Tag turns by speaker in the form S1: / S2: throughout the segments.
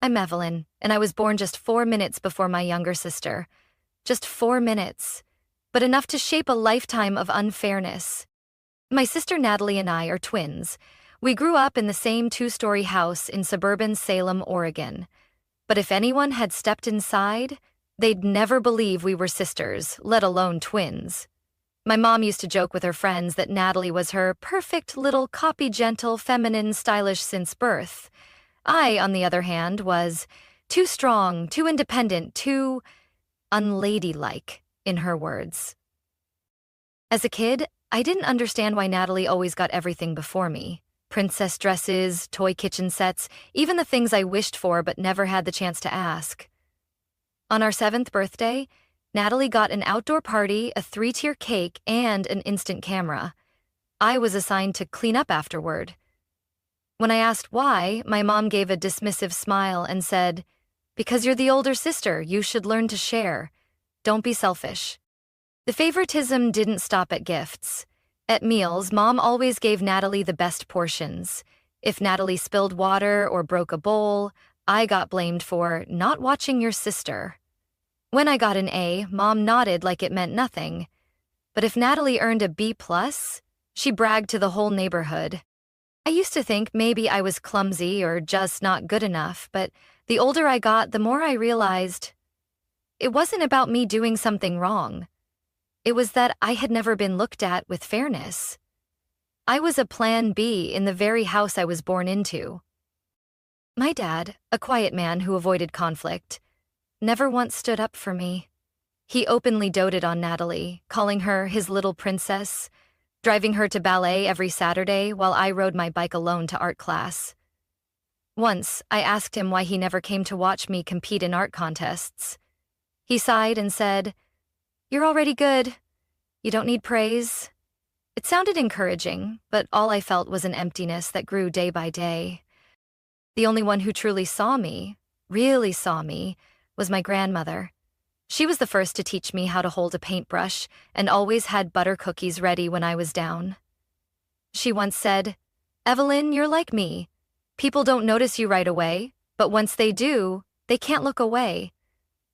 S1: I'm Evelyn, and I was born just 4 minutes before my younger sister. Just 4 minutes, but enough to shape a lifetime of unfairness. My sister Natalie and I are twins. We grew up in the same two-story house in suburban Salem, Oregon. But if anyone had stepped inside, they'd never believe we were sisters, let alone twins. My mom used to joke with her friends that Natalie was her perfect little copy-gentle, feminine, stylish since birth. I, on the other hand, was too strong, too independent, too unladylike, in her words. As a kid, I didn't understand why Natalie always got everything before me. Princess dresses, toy kitchen sets, even the things I wished for but never had the chance to ask. On our 7th birthday, Natalie got an outdoor party, a 3-tier cake, and an instant camera. I was assigned to clean up afterward. When I asked why, my mom gave a dismissive smile and said, "Because you're the older sister, you should learn to share. Don't be selfish." The favoritism didn't stop at gifts. At meals, Mom always gave Natalie the best portions. If Natalie spilled water or broke a bowl, I got blamed for not watching your sister. When I got an A, Mom nodded like it meant nothing. But if Natalie earned a B+, she bragged to the whole neighborhood. I used to think maybe I was clumsy or just not good enough, but the older I got, the more I realized it wasn't about me doing something wrong. It was that I had never been looked at with fairness. I was a plan B in the very house I was born into. My dad, a quiet man who avoided conflict, never once stood up for me. He openly doted on Natalie, calling her his little princess, driving her to ballet every Saturday while I rode my bike alone to art class. Once, I asked him why he never came to watch me compete in art contests. He sighed and said, "You're already good. You don't need praise." It sounded encouraging, but all I felt was an emptiness that grew day by day. The only one who truly saw me, really saw me, was my grandmother. She was the first to teach me how to hold a paintbrush and always had butter cookies ready when I was down. She once said, "Evelyn, you're like me. People don't notice you right away, but once they do, they can't look away."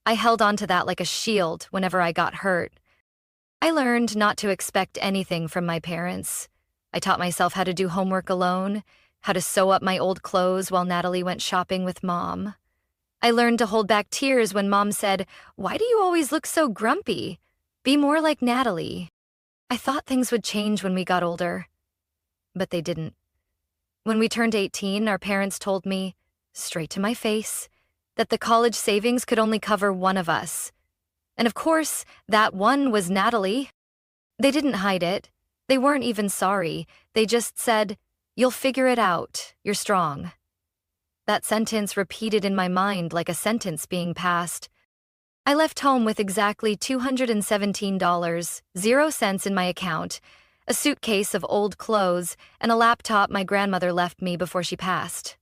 S1: I held on to that like a shield whenever I got hurt. I learned not to expect anything from my parents. I taught myself how to do homework alone, how to sew up my old clothes while Natalie went shopping with Mom. I learned to hold back tears when Mom said, "Why do you always look so grumpy? Be more like Natalie." I thought things would change when we got older, but they didn't. When we turned 18, our parents told me, straight to my face, that the college savings could only cover one of us. And of course, that one was Natalie. They didn't hide it. They weren't even sorry. They just said, "You'll figure it out. You're strong." That sentence repeated in my mind like a sentence being passed. I left home with exactly $217, 0 cents in my account, a suitcase of old clothes, and a laptop my grandmother left me before she passed.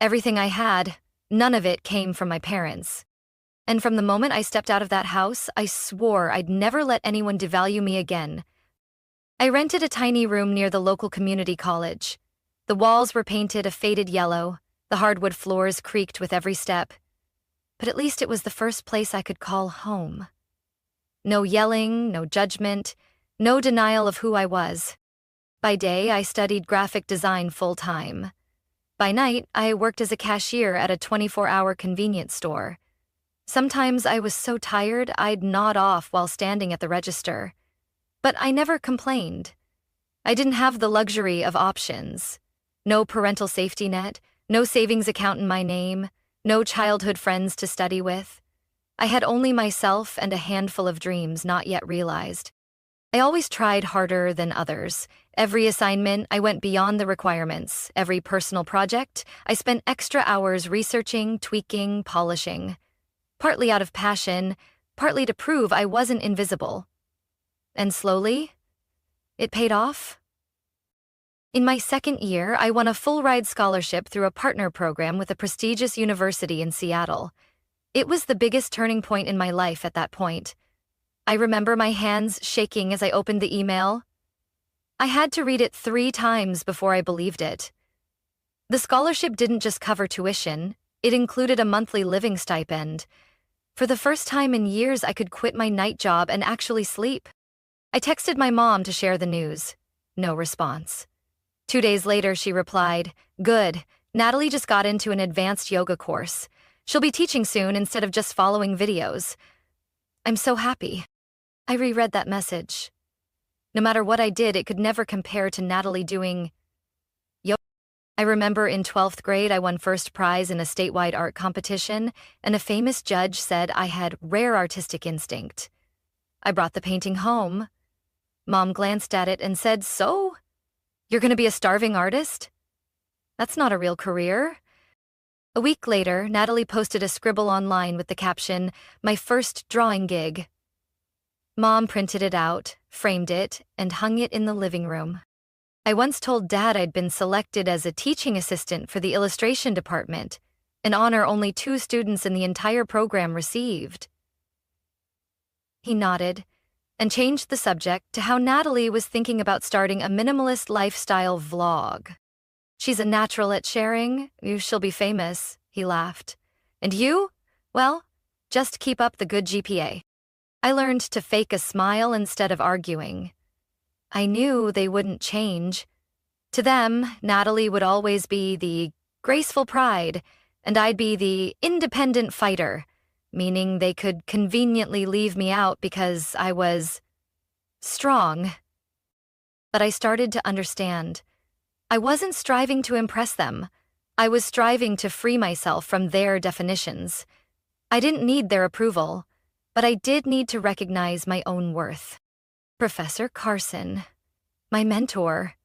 S1: Everything I had, none of it came from my parents. And from the moment I stepped out of that house, I swore I'd never let anyone devalue me again. I rented a tiny room near the local community college. The walls were painted a faded yellow. The hardwood floors creaked with every step. But at least it was the first place I could call home. No yelling, no judgment, no denial of who I was. By day, I studied graphic design full-time. By night, I worked as a cashier at a 24-hour convenience store. Sometimes I was so tired I'd nod off while standing at the register. But I never complained. I didn't have the luxury of options. No parental safety net, no savings account in my name, no childhood friends to study with. I had only myself and a handful of dreams not yet realized. I always tried harder than others. Every assignment, I went beyond the requirements. Every personal project, I spent extra hours researching, tweaking, polishing. Partly out of passion, partly to prove I wasn't invisible. And slowly, it paid off. In my second year, I won a full-ride scholarship through a partner program with a prestigious university in Seattle. It was the biggest turning point in my life at that point. I remember my hands shaking as I opened the email. I had to read it 3 times before I believed it. The scholarship didn't just cover tuition, It included a monthly living stipend. For the first time in years, I could quit my night job and actually sleep. I texted my mom to share the news. No response. 2 days later, she replied, "Good. Natalie just got into an advanced yoga course. She'll be teaching soon instead of just following videos." I'm so happy. I reread that message. No matter what I did, it could never compare to Natalie doing yoga. I remember in 12th grade, I won first prize in a statewide art competition, and a famous judge said I had rare artistic instinct. I brought the painting home. Mom glanced at it and said, "So? You're going to be a starving artist? That's not a real career." A week later, Natalie posted a scribble online with the caption, "My first drawing gig." Mom printed it out, framed it, and hung it in the living room. I once told Dad I'd been selected as a teaching assistant for the illustration department, an honor only 2 students in the entire program received. He nodded and changed the subject to how Natalie was thinking about starting a minimalist lifestyle vlog. "She's a natural at sharing. She'll be famous," he laughed. "And you? Well, just keep up the good GPA." I learned to fake a smile instead of arguing. I knew they wouldn't change. To them, Natalie would always be the graceful pride, and I'd be the independent fighter, meaning they could conveniently leave me out because I was strong. But I started to understand. I wasn't striving to impress them. I was striving to free myself from their definitions. I didn't need their approval, but I did need to recognize my own worth. Professor Carson, my mentor,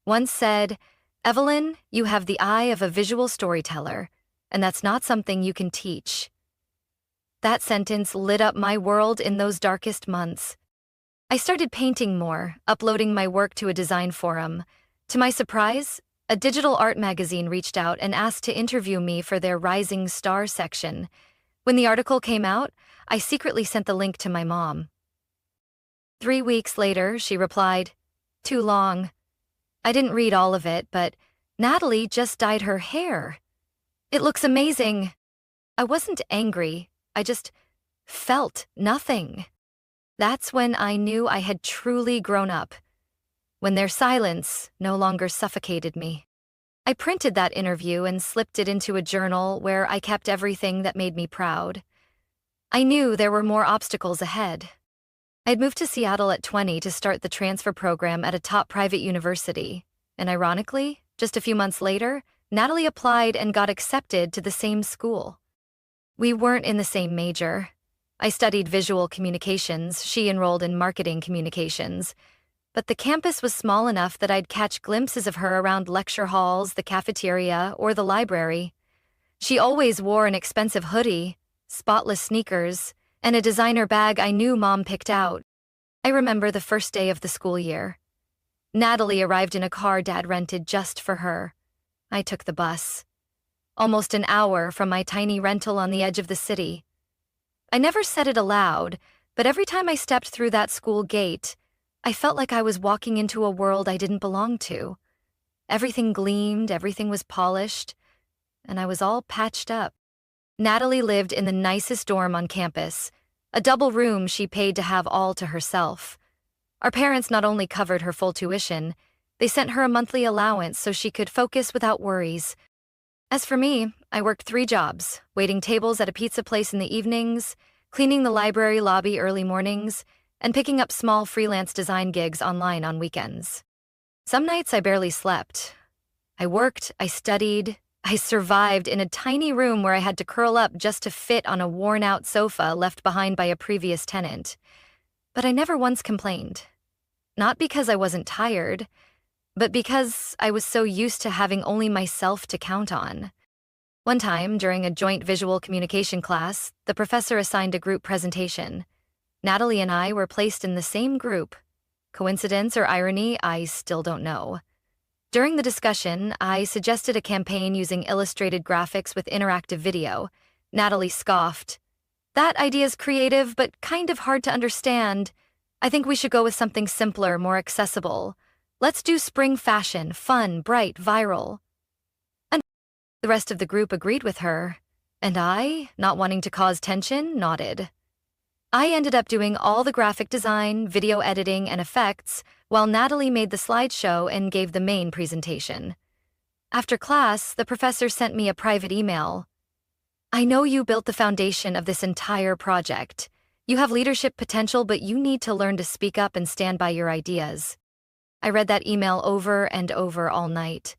S1: once said, "Evelyn, you have the eye of a visual storyteller, and that's not something you can teach." That sentence lit up my world in those darkest months. I started painting more, uploading my work to a design forum. To my surprise, a digital art magazine reached out and asked to interview me for their Rising Star section. When the article came out, I secretly sent the link to my mom. 3 weeks later, she replied, "Too long." I didn't read all of it, but Natalie just dyed her hair. "It looks amazing." I wasn't angry, I just felt nothing. That's when I knew I had truly grown up, when their silence no longer suffocated me. I printed that interview and slipped it into a journal where I kept everything that made me proud. I knew there were more obstacles ahead. I'd moved to Seattle at 20 to start the transfer program at a top private university, and ironically, just a few months later, Natalie applied and got accepted to the same school. We weren't in the same major. I studied visual communications, she enrolled in marketing communications, but the campus was small enough that I'd catch glimpses of her around lecture halls, the cafeteria, or the library. She always wore an expensive hoodie, spotless sneakers, and a designer bag I knew Mom picked out. I remember the first day of the school year. Natalie arrived in a car Dad rented just for her. I took the bus. Almost an hour from my tiny rental on the edge of the city. I never said it aloud, but every time I stepped through that school gate, I felt like I was walking into a world I didn't belong to. Everything gleamed, everything was polished, and I was all patched up. Natalie lived in the nicest dorm on campus, a double room she paid to have all to herself. Our parents not only covered her full tuition, they sent her a monthly allowance so she could focus without worries. As for me, I worked 3 jobs, waiting tables at a pizza place in the evenings, cleaning the library lobby early mornings, and picking up small freelance design gigs online on weekends. Some nights I barely slept. I worked, I studied, I survived in a tiny room where I had to curl up just to fit on a worn-out sofa left behind by a previous tenant. But I never once complained. Not because I wasn't tired, but because I was so used to having only myself to count on. One time, during a joint visual communication class, the professor assigned a group presentation. Natalie and I were placed in the same group. Coincidence or irony, I still don't know. During the discussion, I suggested a campaign using illustrated graphics with interactive video. Natalie scoffed. "That idea's creative, but kind of hard to understand. I think we should go with something simpler, more accessible. Let's do spring fashion, fun, bright, viral." The rest of the group agreed with her, and I, not wanting to cause tension, nodded. I ended up doing all the graphic design, video editing, and effects, while Natalie made the slideshow and gave the main presentation. After class, the professor sent me a private email. "I know you built the foundation of this entire project. You have leadership potential, but you need to learn to speak up and stand by your ideas." I read that email over and over all night.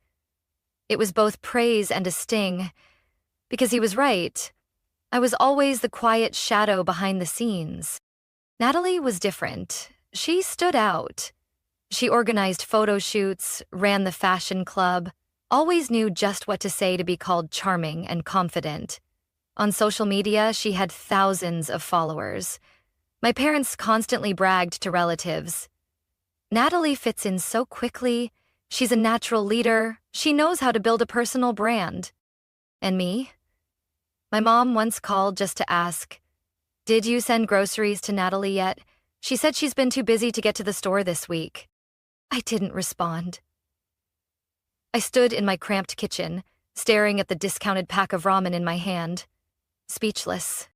S1: It was both praise and a sting, because he was right. I was always the quiet shadow behind the scenes. Natalie was different. She stood out. She organized photo shoots, ran the fashion club, always knew just what to say to be called charming and confident. On social media, she had thousands of followers. My parents constantly bragged to relatives. "Natalie fits in so quickly. She's a natural leader. She knows how to build a personal brand." And me? My mom once called just to ask, "Did you send groceries to Natalie yet? She said she's been too busy to get to the store this week." I didn't respond. I stood in my cramped kitchen, staring at the discounted pack of ramen in my hand, speechless.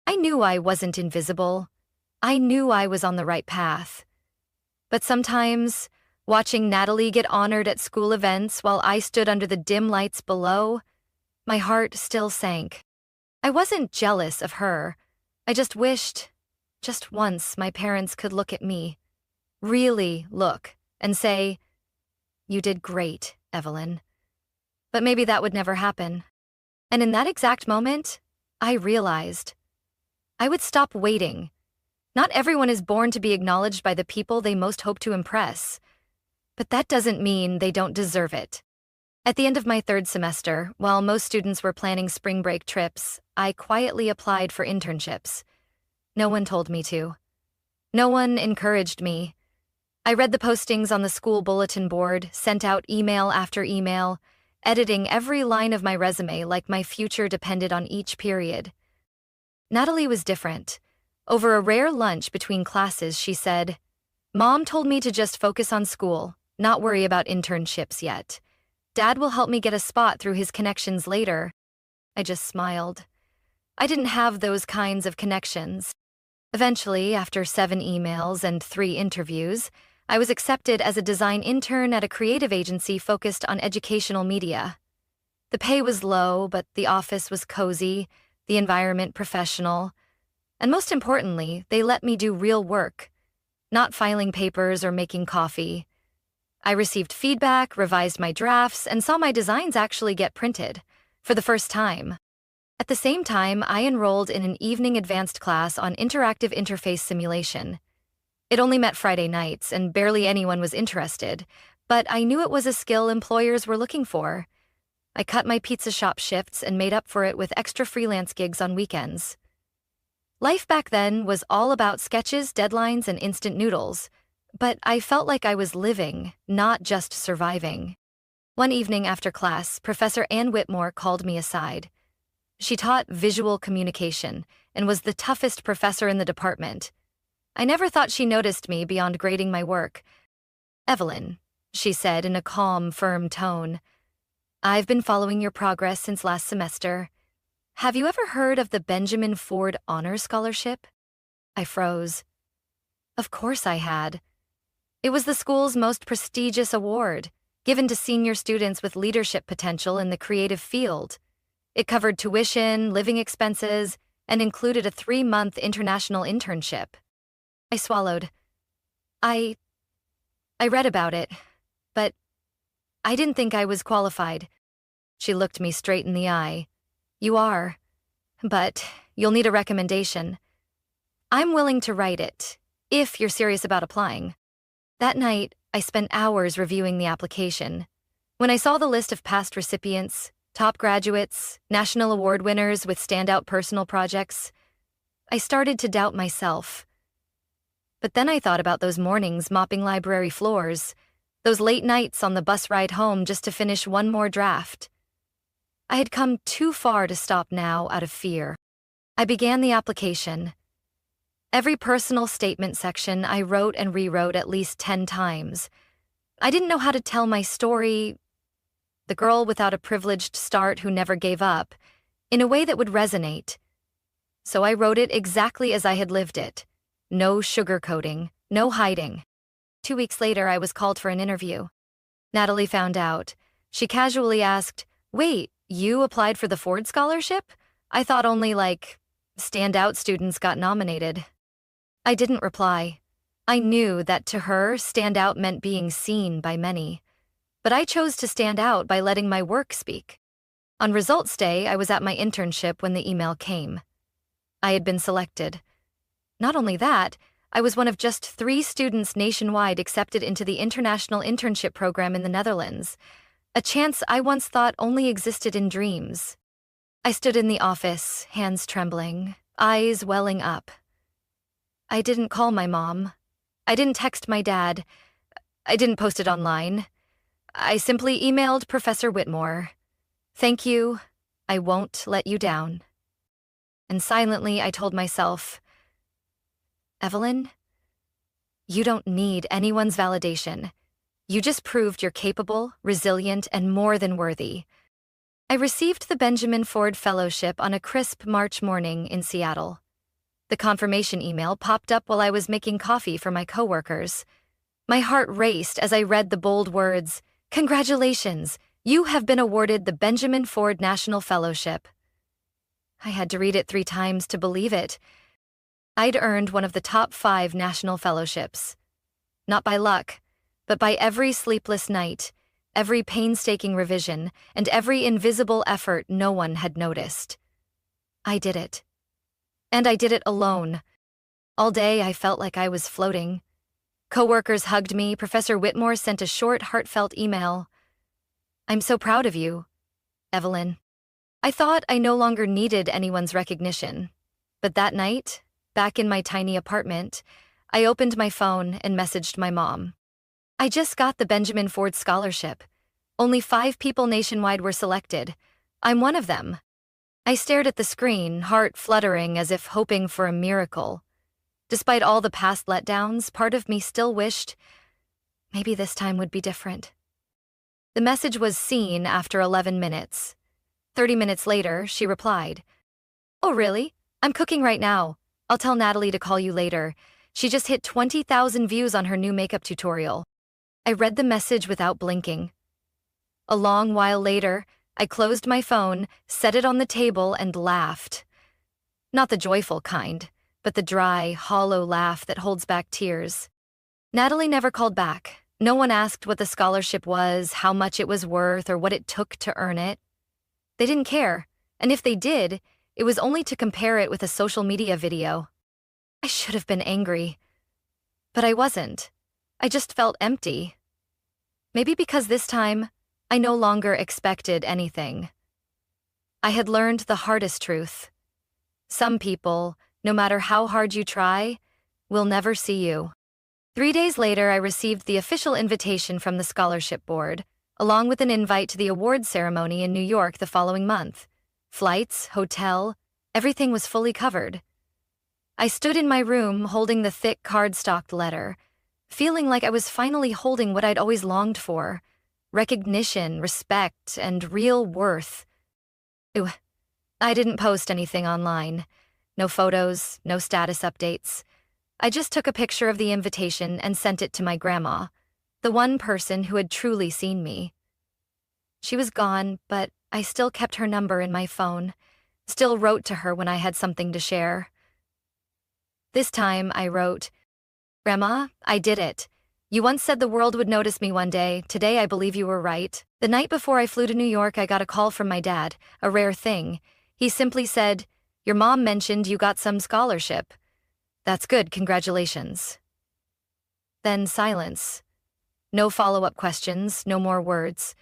S1: I knew I wasn't invisible. I knew I was on the right path. But sometimes, watching Natalie get honored at school events while I stood under the dim lights below, my heart still sank. I wasn't jealous of her. I just wished, just once, my parents could look at me, really look, and say, "You did great, Evelyn." But maybe that would never happen. And in that exact moment, I realized I would stop waiting. Not everyone is born to be acknowledged by the people they most hope to impress. But that doesn't mean they don't deserve it. At the end of my third semester, while most students were planning spring break trips, I quietly applied for internships. No one told me to. No one encouraged me. I read the postings on the school bulletin board, sent out email after email, editing every line of my resume like my future depended on each period. Natalie was different. Over a rare lunch between classes, she said, "Mom told me to just focus on school, not worry about internships yet. Dad will help me get a spot through his connections later." I just smiled. I didn't have those kinds of connections. Eventually, after 7 emails and 3 interviews, I was accepted as a design intern at a creative agency focused on educational media. The pay was low, but the office was cozy, the environment professional, and most importantly, they let me do real work, not filing papers or making coffee. I received feedback, revised my drafts, and saw my designs actually get printed, for the first time. At the same time, I enrolled in an evening advanced class on interactive interface simulation. It only met Friday nights, and barely anyone was interested, but I knew it was a skill employers were looking for. I cut my pizza shop shifts and made up for it with extra freelance gigs on weekends. Life back then was all about sketches, deadlines, and instant noodles, but I felt like I was living, not just surviving. One evening after class, Professor Ann Whitmore called me aside. She taught visual communication and was the toughest professor in the department. I never thought she noticed me beyond grading my work. "Evelyn," she said in a calm, firm tone, "I've been following your progress since last semester. Have you ever heard of the Benjamin Ford Honor Scholarship?" I froze. Of course I had. It was the school's most prestigious award, given to senior students with leadership potential in the creative field. It covered tuition, living expenses, and included a 3-month international internship. I swallowed. I read about it, but I didn't think I was qualified. She looked me straight in the eye. "You are, but you'll need a recommendation. I'm willing to write it, if you're serious about applying." That night, I spent hours reviewing the application. When I saw the list of past recipients, top graduates, national award winners with standout personal projects, I started to doubt myself. But then I thought about those mornings mopping library floors, those late nights on the bus ride home just to finish one more draft. I had come too far to stop now out of fear. I began the application. Every personal statement section I wrote and rewrote at least 10 times. I didn't know how to tell my story. the girl without a privileged start who never gave up, in a way that would resonate. So I wrote it exactly as I had lived it. No sugarcoating, no hiding. 2 weeks later, I was called for an interview. Natalie found out. She casually asked, "Wait, you applied for the Ford Scholarship? I thought only, standout students got nominated." I didn't reply. I knew that to her, stand out meant being seen by many. But I chose to stand out by letting my work speak. On results day, I was at my internship when the email came. I had been selected. Not only that, I was one of just 3 students nationwide accepted into the International Internship Program in the Netherlands, a chance I once thought only existed in dreams. I stood in the office, hands trembling, eyes welling up. I didn't call my mom. I didn't text my dad. I didn't post it online. I simply emailed Professor Whitmore. "Thank you. I won't let you down." And silently I told myself, "Evelyn, you don't need anyone's validation. You just proved you're capable, resilient, and more than worthy." I received the Benjamin Ford Fellowship on a crisp March morning in Seattle. The confirmation email popped up while I was making coffee for my coworkers. My heart raced as I read the bold words, "Congratulations, you have been awarded the Benjamin Ford National Fellowship." I had to read it 3 times to believe it. I'd earned one of the top 5 national fellowships. Not by luck, but by every sleepless night, every painstaking revision, and every invisible effort no one had noticed. I did it. And I did it alone. All day I felt like I was floating. Coworkers hugged me. Professor Whitmore sent a short, heartfelt email. "I'm so proud of you, Evelyn." I thought I no longer needed anyone's recognition. But that night, back in my tiny apartment, I opened my phone and messaged my mom. "I just got the Benjamin Ford Scholarship. Only 5 people nationwide were selected. I'm one of them." I stared at the screen, heart fluttering as if hoping for a miracle. Despite all the past letdowns, part of me still wished maybe this time would be different. The message was seen after 11 minutes. 30 minutes later, she replied, "Oh, really? I'm cooking right now. I'll tell Natalie to call you later. She just hit 20,000 views on her new makeup tutorial." I read the message without blinking. A long while later, I closed my phone, set it on the table, and laughed. Not the joyful kind, but the dry, hollow laugh that holds back tears. Natalie never called back. No one asked what the scholarship was, how much it was worth, or what it took to earn it. They didn't care, and if they did, it was only to compare it with a social media video. I should have been angry. But I wasn't. I just felt empty. Maybe because this time, I no longer expected anything. I had learned the hardest truth. Some people, no matter how hard you try, will never see you. 3 days later, I received the official invitation from the scholarship board, along with an invite to the awards ceremony in New York the following month. Flights, hotel, everything was fully covered. I stood in my room holding the thick cardstock letter, feeling like I was finally holding what I'd always longed for: recognition, respect, and real worth. Ooh, I didn't post anything online. No photos, no status updates. I just took a picture of the invitation and sent it to my grandma, the one person who had truly seen me. She was gone, but I still kept her number in my phone, still wrote to her when I had something to share. This time I wrote, "Grandma, I did it. You once said the world would notice me one day. Today I believe you were right." The night before I flew to New York, I got a call from my dad, a rare thing. He simply said, "Your mom mentioned you got some scholarship. That's good, congratulations." Then silence. No follow-up questions, no more words.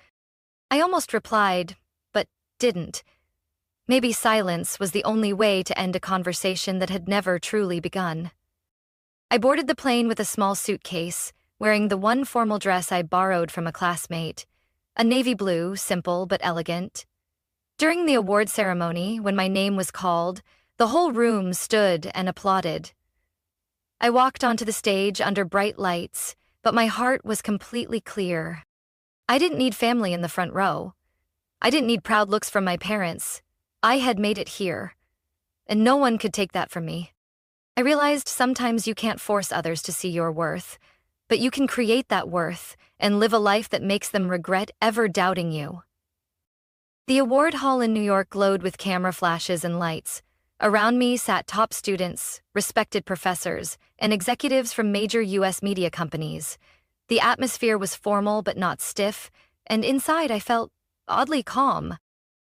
S1: I almost replied, but didn't. Maybe silence was the only way to end a conversation that had never truly begun. I boarded the plane with a small suitcase, wearing the one formal dress I borrowed from a classmate, a navy blue, simple but elegant. During the award ceremony, when my name was called, the whole room stood and applauded. I walked onto the stage under bright lights, but my heart was completely clear. I didn't need family in the front row. I didn't need proud looks from my parents. I had made it here, and no one could take that from me. I realized sometimes you can't force others to see your worth, but you can create that worth and live a life that makes them regret ever doubting you. The award hall in New York glowed with camera flashes and lights. Around me sat top students, respected professors, and executives from major U.S. media companies. The atmosphere was formal but not stiff, and inside I felt oddly calm.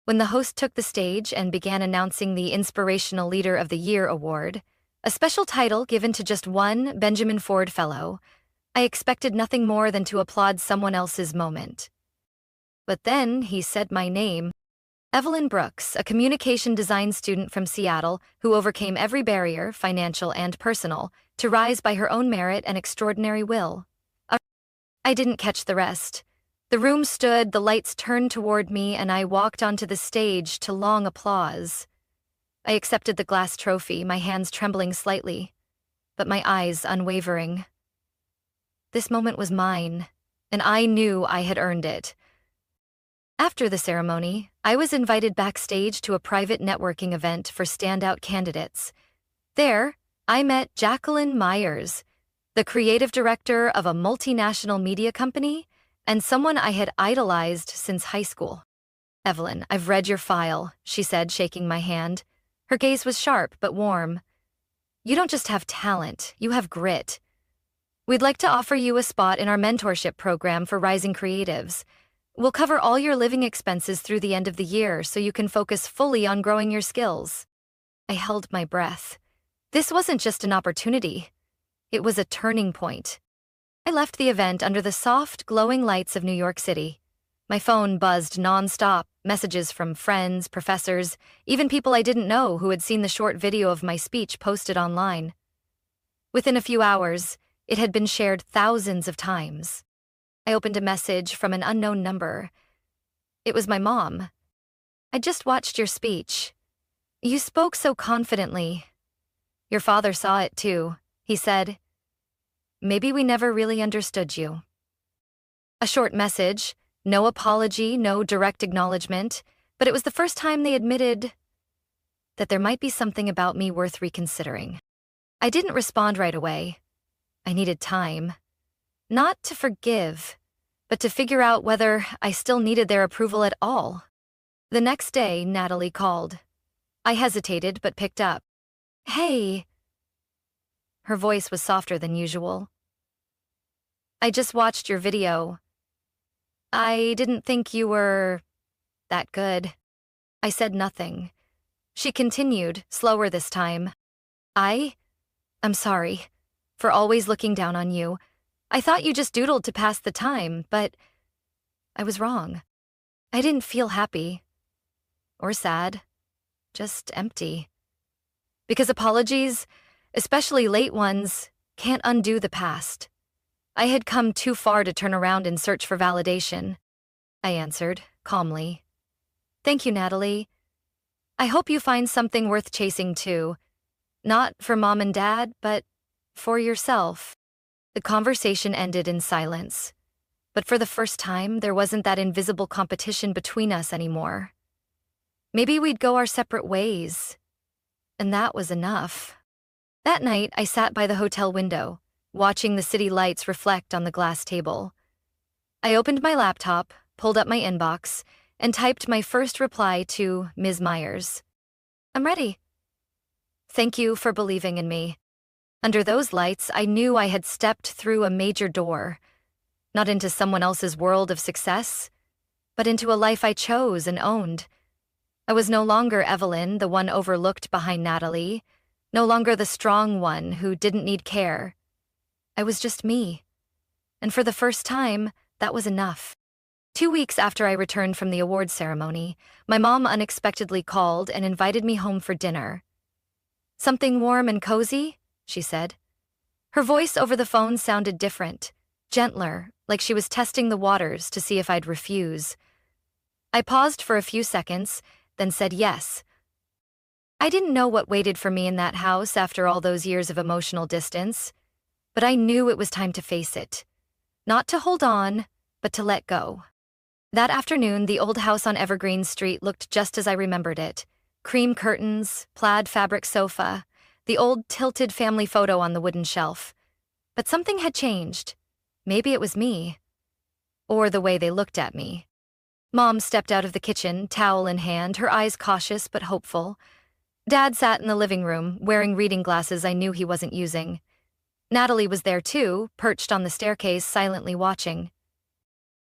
S1: When the host took the stage and began announcing the Inspirational Leader of the Year award, a special title given to just one Benjamin Ford Fellow, I expected nothing more than to applaud someone else's moment. But then he said my name. Evelyn Brooks, a communication design student from Seattle who overcame every barrier, financial and personal, to rise by her own merit and extraordinary will. I didn't catch the rest. The room stood, the lights turned toward me, and I walked onto the stage to long applause. I accepted the glass trophy, my hands trembling slightly, but my eyes unwavering. This moment was mine, and I knew I had earned it. After the ceremony, I was invited backstage to a private networking event for standout candidates. There, I met Jacqueline Myers, the creative director of a multinational media company and someone I had idolized since high school. "Evelyn, I've read your file," she said, shaking my hand. Her gaze was sharp but warm. "You don't just have talent, you have grit. We'd like to offer you a spot in our mentorship program for rising creatives. We'll cover all your living expenses through the end of the year so you can focus fully on growing your skills." I held my breath. This wasn't just an opportunity. It was a turning point. I left the event under the soft, glowing lights of New York City. My phone buzzed nonstop, messages from friends, professors, even people I didn't know who had seen the short video of my speech posted online. Within a few hours, it had been shared thousands of times. I opened a message from an unknown number. It was my mom. "I just watched your speech. You spoke so confidently. Your father saw it too. He said, 'Maybe we never really understood you.'" A short message, no apology, no direct acknowledgement, but it was the first time they admitted that there might be something about me worth reconsidering. I didn't respond right away. I needed time. Not to forgive, but to figure out whether I still needed their approval at all. The next day, Natalie called. I hesitated but picked up. "Hey." Her voice was softer than usual. "I just watched your video. I didn't think you were that good." I said nothing. She continued, slower this time. I'm sorry for always looking down on you. I thought you just doodled to pass the time, but I was wrong. I didn't feel happy or sad, just empty. Because apologies, especially late ones, can't undo the past. I had come too far to turn around and search for validation. I answered, calmly. "Thank you, Natalie. I hope you find something worth chasing too. Not for Mom and Dad, but for yourself." The conversation ended in silence. But for the first time, there wasn't that invisible competition between us anymore. Maybe we'd go our separate ways. And that was enough. That night, I sat by the hotel window, watching the city lights reflect on the glass table. I opened my laptop, pulled up my inbox, and typed my first reply to Ms. Myers. "I'm ready. Thank you for believing in me." Under those lights, I knew I had stepped through a major door, not into someone else's world of success, but into a life I chose and owned. I was no longer Evelyn, the one overlooked behind Natalie, no longer the strong one who didn't need care. I was just me. And for the first time, that was enough. 2 weeks after I returned from the awards ceremony, my mom unexpectedly called and invited me home for dinner. "Something warm and cozy?" she said. Her voice over the phone sounded different, gentler, like she was testing the waters to see if I'd refuse. I paused for a few seconds, then said yes. I didn't know what waited for me in that house after all those years of emotional distance, but I knew it was time to face it. Not to hold on, but to let go. That afternoon, the old house on Evergreen Street looked just as I remembered it. Cream curtains, plaid fabric sofa, the old tilted family photo on the wooden shelf. But something had changed. Maybe it was me. Or the way they looked at me. Mom stepped out of the kitchen, towel in hand, her eyes cautious but hopeful. Dad sat in the living room, wearing reading glasses I knew he wasn't using. Natalie was there too, perched on the staircase, silently watching.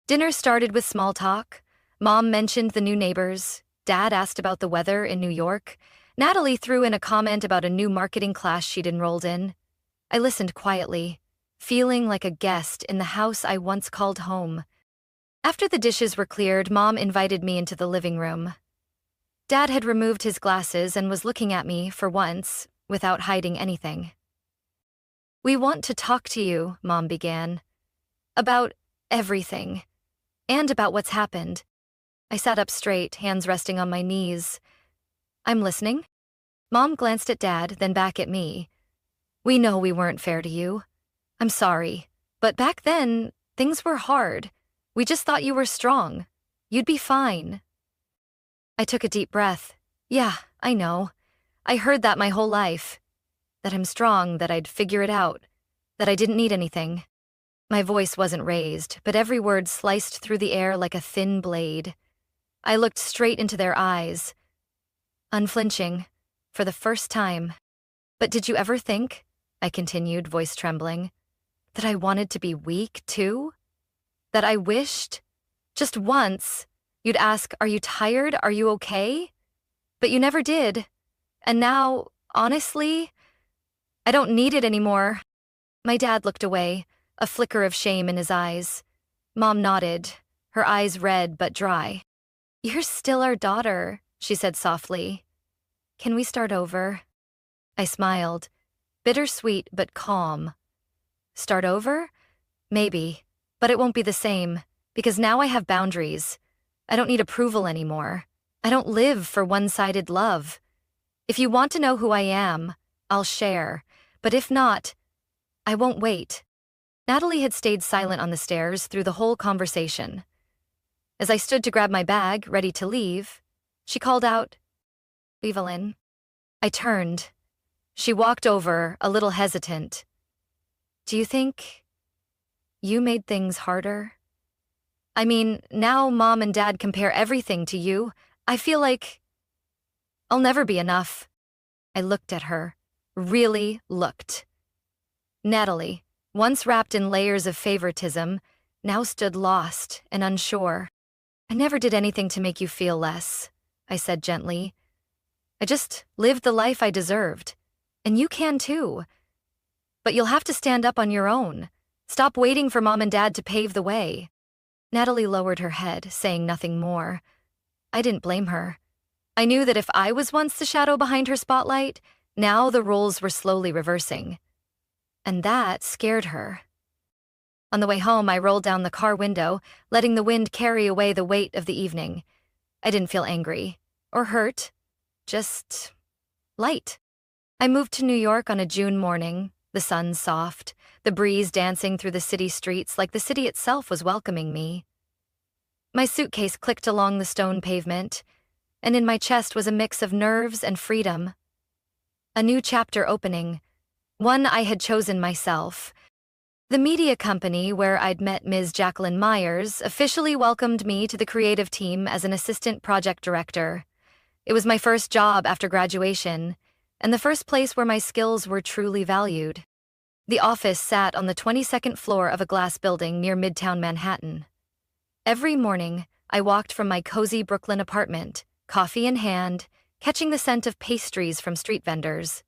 S1: Dinner started with small talk. Mom mentioned the new neighbors. Dad asked about the weather in New York. Natalie threw in a comment about a new marketing class she'd enrolled in. I listened quietly, feeling like a guest in the house I once called home. After the dishes were cleared, Mom invited me into the living room. Dad had removed his glasses and was looking at me, for once, without hiding anything. "We want to talk to you," Mom began. "About everything. And about what's happened." I sat up straight, hands resting on my knees. "I'm listening." Mom glanced at Dad, then back at me. "We know we weren't fair to you. I'm sorry. But back then, things were hard. We just thought you were strong. You'd be fine." I took a deep breath. Yeah, I know. I heard that my whole life. That I'm strong, that I'd figure it out, that I didn't need anything. My voice wasn't raised, but every word sliced through the air like a thin blade. I looked straight into their eyes, unflinching, for the first time. "But did you ever think," I continued, voice trembling, "that I wanted to be weak, too? That I wished, just once, you'd ask, 'Are you tired? Are you okay?' But you never did. And now, honestly, I don't need it anymore." My dad looked away, a flicker of shame in his eyes. Mom nodded, her eyes red but dry. "You're still our daughter," she said softly. "Can we start over?" I smiled, bittersweet but calm. Start over? Maybe, but it won't be the same, because now I have boundaries. I don't need approval anymore. I don't live for one-sided love. If you want to know who I am, I'll share, but if not, I won't wait. Natalie had stayed silent on the stairs through the whole conversation. As I stood to grab my bag, ready to leave, she called out, "Evelyn." I turned. She walked over, a little hesitant. "Do you think you made things harder? I mean, now Mom and Dad compare everything to you. I feel like I'll never be enough." I looked at her, really looked. Natalie, once wrapped in layers of favoritism, now stood lost and unsure. "I never did anything to make you feel less," I said gently. "I just lived the life I deserved. And you can too. But you'll have to stand up on your own. Stop waiting for Mom and Dad to pave the way." Natalie lowered her head, saying nothing more. I didn't blame her. I knew that if I was once the shadow behind her spotlight, now the roles were slowly reversing. And that scared her. On the way home, I rolled down the car window, letting the wind carry away the weight of the evening. I didn't feel angry or hurt, just light. I moved to New York on a June morning, the sun soft, the breeze dancing through the city streets like the city itself was welcoming me. My suitcase clicked along the stone pavement, and in my chest was a mix of nerves and freedom. A new chapter opening, one I had chosen myself. The media company where I'd met Ms. Jacqueline Myers officially welcomed me to the creative team as an assistant project director. It was my first job after graduation, and the first place where my skills were truly valued. The office sat on the 22nd floor of a glass building near Midtown Manhattan. Every morning, I walked from my cozy Brooklyn apartment, coffee in hand, catching the scent of pastries from street vendors.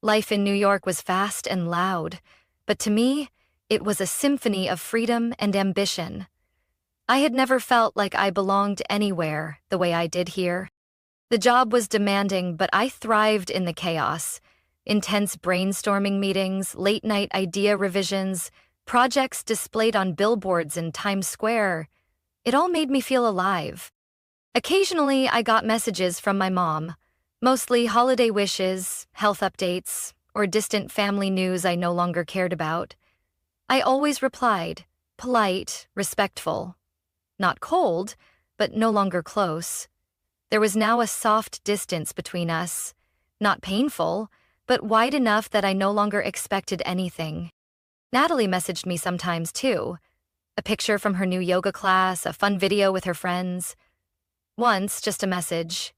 S1: Life in New York was fast and loud, but to me, it was a symphony of freedom and ambition. I had never felt like I belonged anywhere the way I did here. The job was demanding, but I thrived in the chaos. Intense brainstorming meetings, late-night idea revisions, projects displayed on billboards in Times Square. It all made me feel alive. Occasionally, I got messages from my mom, mostly holiday wishes, health updates, or distant family news I no longer cared about. I always replied, Polite, respectful. Not cold, but no longer close. There was now a soft distance between us. Not painful, but wide enough that I no longer expected anything. Natalie messaged me sometimes, too. A picture from her new yoga class, a fun video with her friends. Once, just a message.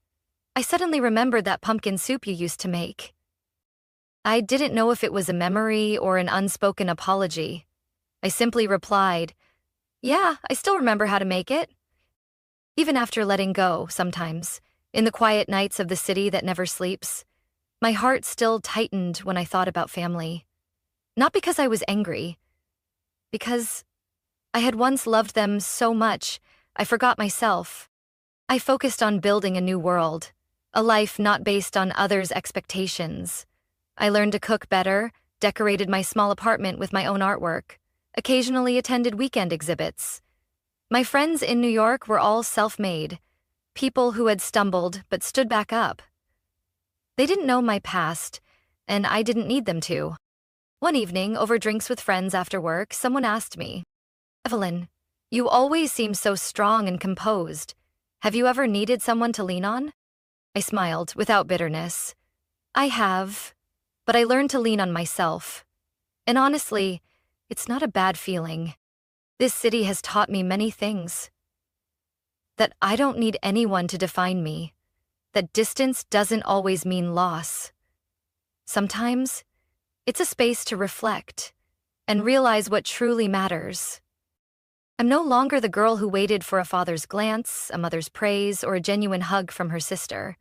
S1: I suddenly remembered that pumpkin soup you used to make. I didn't know if it was a memory or an unspoken apology. I simply replied, "Yeah, I still remember how to make it." Even after letting go, sometimes, in the quiet nights of the city that never sleeps, my heart still tightened when I thought about family. Not because I was angry, because I had once loved them so much, I forgot myself. I focused on building a new world, a life not based on others' expectations. I learned to cook better, decorated my small apartment with my own artwork, occasionally attended weekend exhibits. My friends in New York were all self-made, people who had stumbled but stood back up. They didn't know my past, and I didn't need them to. One evening, over drinks with friends after work, someone asked me, "Evelyn, you always seem so strong and composed. Have you ever needed someone to lean on?" I smiled, without bitterness. I have, but I learned to lean on myself. And honestly, it's not a bad feeling. This city has taught me many things. That I don't need anyone to define me. That distance doesn't always mean loss. Sometimes, it's a space to reflect and realize what truly matters. I'm no longer the girl who waited for a father's glance, a mother's praise, or a genuine hug from her sister.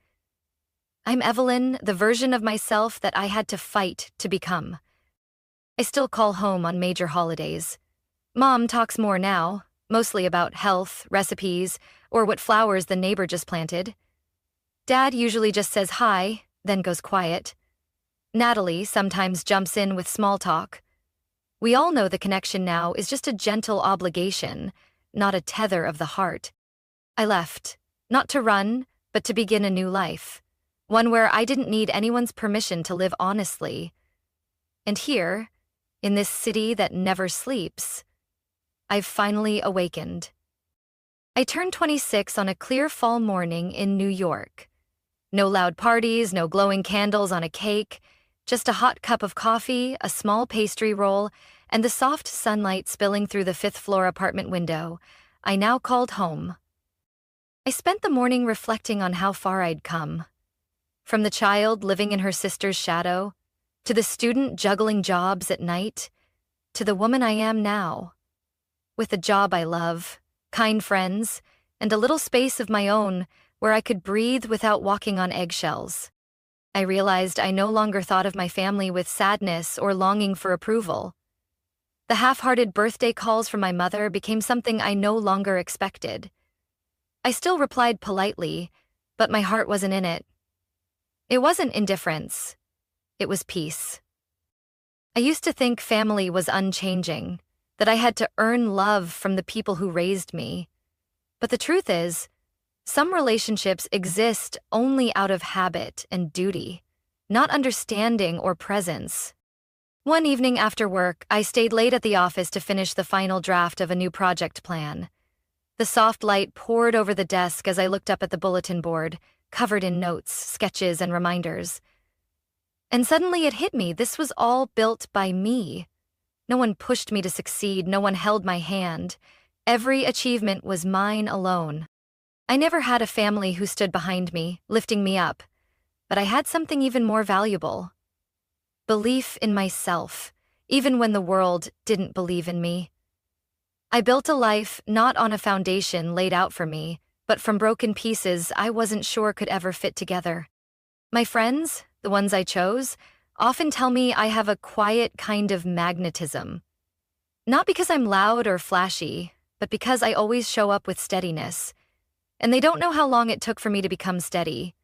S1: I'm Evelyn, the version of myself that I had to fight to become. I still call home on major holidays. Mom talks more now, mostly about health, recipes, or what flowers the neighbor just planted. Dad usually just says hi, then goes quiet. Natalie sometimes jumps in with small talk. We all know the connection now is just a gentle obligation, not a tether of the heart. I left, not to run, but to begin a new life. One where I didn't need anyone's permission to live honestly. And here, in this city that never sleeps, I've finally awakened. I turned 26 on a clear fall morning in New York. No loud parties, no glowing candles on a cake, just a hot cup of coffee, a small pastry roll, and the soft sunlight spilling through the fifth-floor apartment window I now called home. I spent the morning reflecting on how far I'd come. From the child living in her sister's shadow, to the student juggling jobs at night, to the woman I am now. With a job I love, kind friends, and a little space of my own where I could breathe without walking on eggshells. I realized I no longer thought of my family with sadness or longing for approval. The half-hearted birthday calls from my mother became something I no longer expected. I still replied politely, but my heart wasn't in it. It wasn't indifference. It was peace. I used to think family was unchanging, that I had to earn love from the people who raised me. But the truth is, some relationships exist only out of habit and duty, not understanding or presence. One evening after work, I stayed late at the office to finish the final draft of a new project plan. The soft light poured over the desk as I looked up at the bulletin board, covered in notes, sketches, and reminders. And suddenly it hit me, this was all built by me. No one pushed me to succeed, no one held my hand. Every achievement was mine alone. I never had a family who stood behind me, lifting me up, but I had something even more valuable. Belief in myself, even when the world didn't believe in me. I built a life not on a foundation laid out for me, but from broken pieces I wasn't sure could ever fit together. My friends, the ones I chose, often tell me I have a quiet kind of magnetism. Not because I'm loud or flashy, but because I always show up with steadiness. And they don't know how long it took for me to become steady,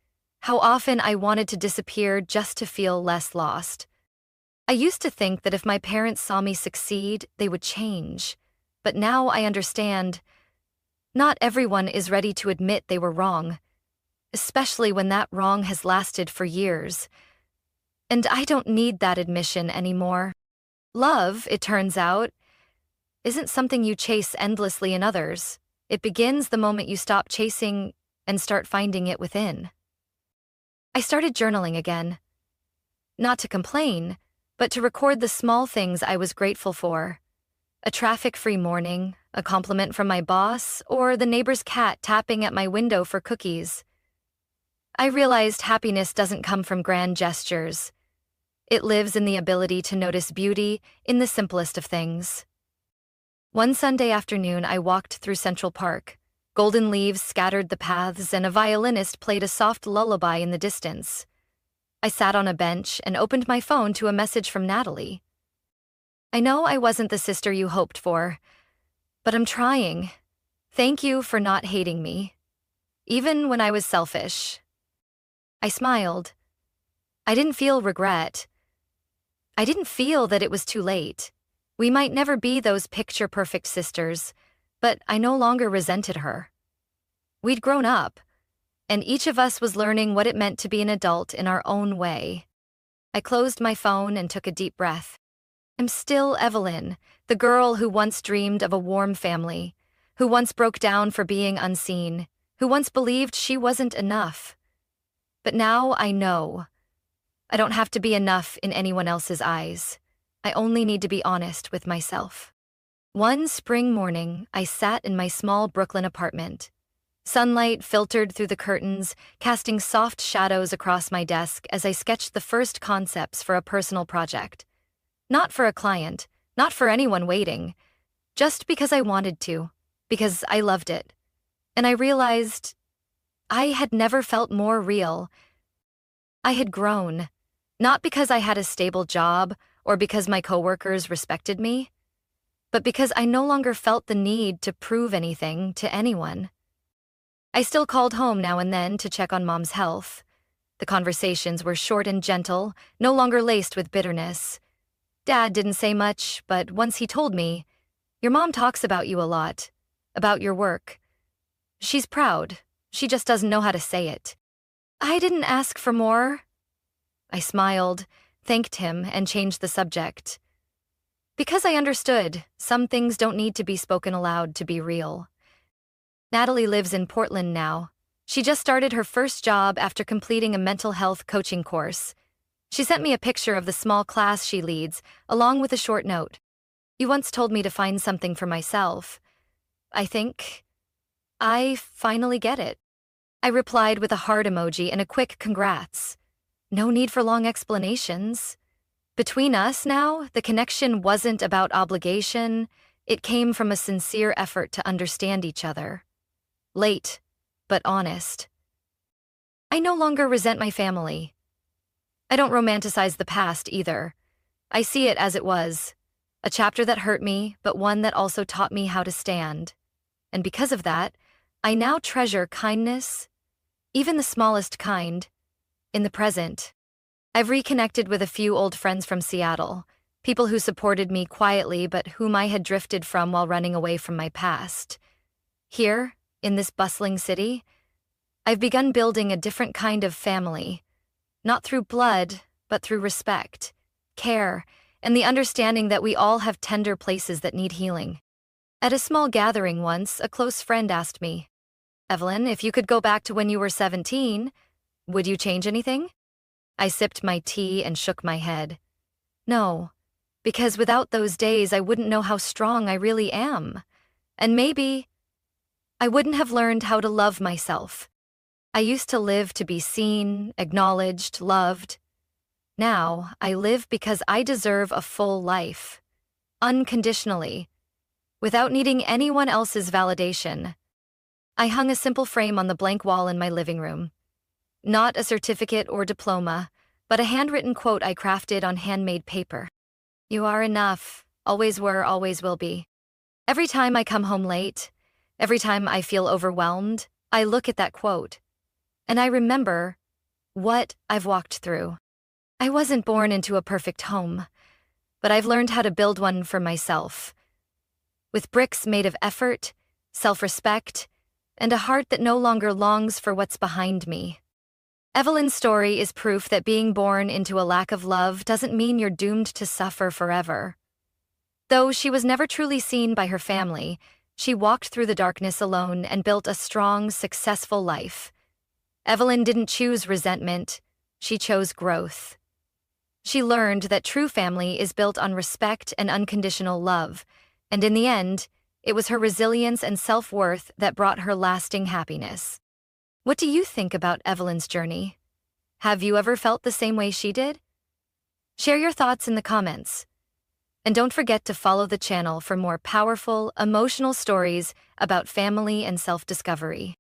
S1: how often I wanted to disappear just to feel less lost. I used to think that if my parents saw me succeed, they would change. But now I understand, not everyone is ready to admit they were wrong, especially when that wrong has lasted for years. And I don't need that admission anymore. Love, it turns out, isn't something you chase endlessly in others. It begins the moment you stop chasing and start finding it within. I started journaling again. Not to complain, but to record the small things I was grateful for. A traffic-free morning, a compliment from my boss, or the neighbor's cat tapping at my window for cookies. I realized happiness doesn't come from grand gestures. It lives in the ability to notice beauty in the simplest of things. One Sunday afternoon, I walked through Central Park. Golden leaves scattered the paths, and a violinist played a soft lullaby in the distance. I sat on a bench and opened my phone to a message from Natalie. "I know I wasn't the sister you hoped for, but I'm trying. Thank you for not hating me, even when I was selfish." I smiled. I didn't feel regret. I didn't feel that it was too late. We might never be those picture-perfect sisters, but I no longer resented her. We'd grown up, and each of us was learning what it meant to be an adult in our own way. I closed my phone and took a deep breath. I'm still Evelyn, the girl who once dreamed of a warm family, who once broke down for being unseen, who once believed she wasn't enough. But now I know. I don't have to be enough in anyone else's eyes. I only need to be honest with myself. One spring morning, I sat in my small Brooklyn apartment. Sunlight filtered through the curtains, casting soft shadows across my desk as I sketched the first concepts for a personal project. Not for a client, not for anyone waiting, just because I wanted to, because I loved it. And I realized I had never felt more real. I had grown, not because I had a stable job or because my coworkers respected me, but because I no longer felt the need to prove anything to anyone. I still called home now and then to check on Mom's health. The conversations were short and gentle, no longer laced with bitterness. Dad didn't say much, but once he told me, "Your mom talks about you a lot, about your work. She's proud. She just doesn't know how to say it." I didn't ask for more. I smiled, thanked him, and changed the subject. Because I understood, some things don't need to be spoken aloud to be real. Natalie lives in Portland now. She just started her first job after completing a mental health coaching course. She sent me a picture of the small class she leads, along with a short note. "You once told me to find something for myself. I think I finally get it." I replied with a heart emoji and a quick congrats. No need for long explanations. Between us now, the connection wasn't about obligation. It came from a sincere effort to understand each other. Late, but honest. I no longer resent my family. I don't romanticize the past either. I see it as it was. A chapter that hurt me, but one that also taught me how to stand. And because of that, I now treasure kindness, even the smallest kind, in the present. I've reconnected with a few old friends from Seattle, people who supported me quietly but whom I had drifted from while running away from my past. Here, in this bustling city, I've begun building a different kind of family, not through blood, but through respect, care, and the understanding that we all have tender places that need healing. At a small gathering once, a close friend asked me, "Evelyn, if you could go back to when you were 17, would you change anything?" I sipped my tea and shook my head. No, because without those days I wouldn't know how strong I really am. And maybe I wouldn't have learned how to love myself. I used to live to be seen, acknowledged, loved. Now, I live because I deserve a full life, unconditionally, without needing anyone else's validation. I hung a simple frame on the blank wall in my living room. Not a certificate or diploma, but a handwritten quote I crafted on handmade paper. "You are enough, always were, always will be." Every time I come home late, every time I feel overwhelmed, I look at that quote, and I remember what I've walked through. I wasn't born into a perfect home, but I've learned how to build one for myself, with bricks made of effort, self-respect, and a heart that no longer longs for what's behind me. Evelyn's story is proof that being born into a lack of love doesn't mean you're doomed to suffer forever. Though she was never truly seen by her family, she walked through the darkness alone and built a strong, successful life. Evelyn didn't choose resentment, she chose growth. She learned that true family is built on respect and unconditional love, and in the end, it was her resilience and self-worth that brought her lasting happiness. What do you think about Evelyn's journey? Have you ever felt the same way she did? Share your thoughts in the comments. And don't forget to follow the channel for more powerful, emotional stories about family and self-discovery.